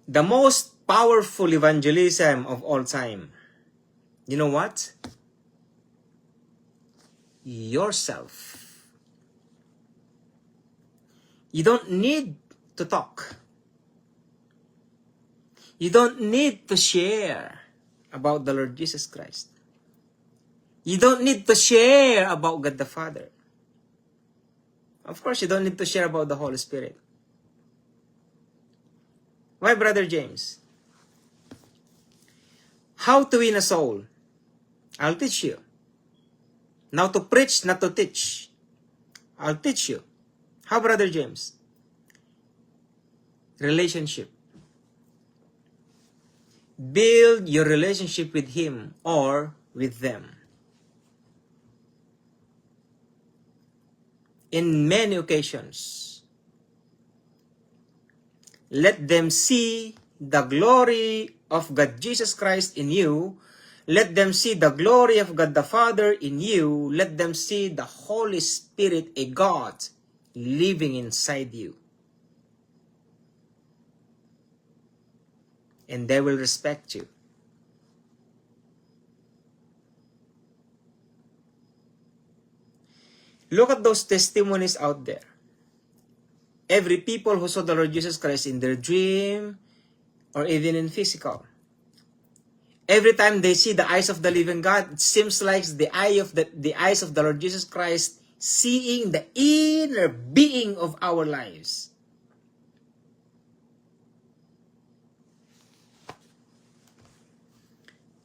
The most powerful evangelism of all time. You know what? Yourself. You don't need to talk. You don't need to share about the Lord Jesus Christ. You don't need to share about God the Father. Of course, you don't need to share about the Holy Spirit. Why, Brother James? How to win a soul? I'll teach you. Now to preach, not to teach. I'll teach you. How, Brother James? Relationship. Build your relationship with Him or with them. In many occasions, let them see the glory of God Jesus Christ in you. Let them see the glory of God the Father in you. Let them see the Holy Spirit, a God, living inside you. And they will respect you. Look at those testimonies out there. Every people who saw the Lord Jesus Christ in their dream or even in physical. Every time they see the eyes of the living God, it seems like the eyes of the Lord Jesus Christ seeing the inner being of our lives.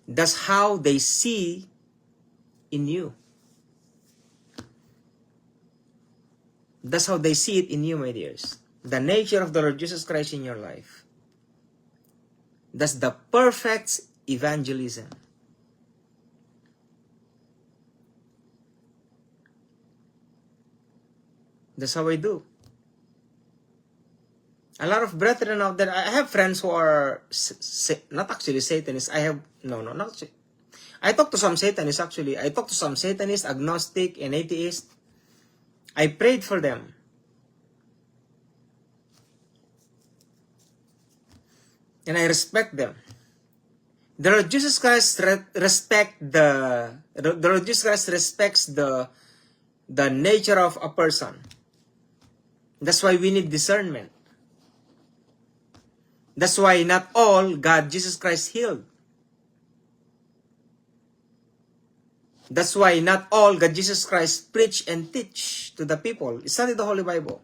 That's how they see in you. That's how they see it in you, my dears. The nature of the Lord Jesus Christ in your life. That's the perfect evangelism. That's how I do. A lot of brethren out there, I have friends who are not actually Satanists. I talk to some Satanists actually. I talk to some Satanists, agnostic, and atheist. I prayed for them. And I respect them. The Lord Jesus Christ respects the nature of a person. That's why we need discernment. That's why not all God Jesus Christ healed. That's why not all God Jesus Christ preach and teach to the people. Study the Holy Bible.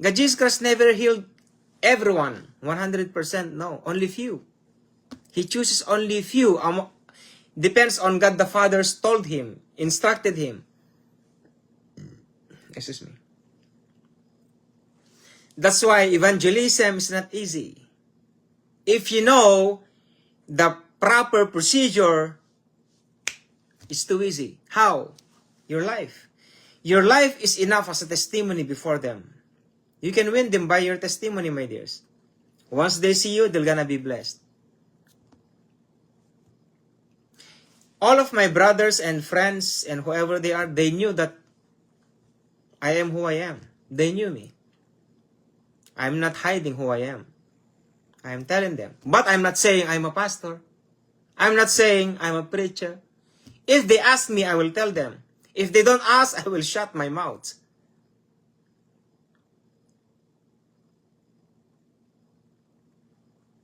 God Jesus Christ never healed everyone, 100%. No, only few. He chooses only few. Depends on God the Father told him, instructed him. Excuse me. That's why evangelism is not easy. If you know the proper procedure, it's too easy. How? Your life. Your life is enough as a testimony before them. You can win them by your testimony, my dears. Once they see you, they're gonna be blessed. All of my brothers and friends and whoever they are, they knew that I am who I am. They knew me. I'm not hiding who I am. I'm telling them. But I'm not saying I'm a pastor. I'm not saying I'm a preacher. If they ask me, I will tell them. If they don't ask, I will shut my mouth.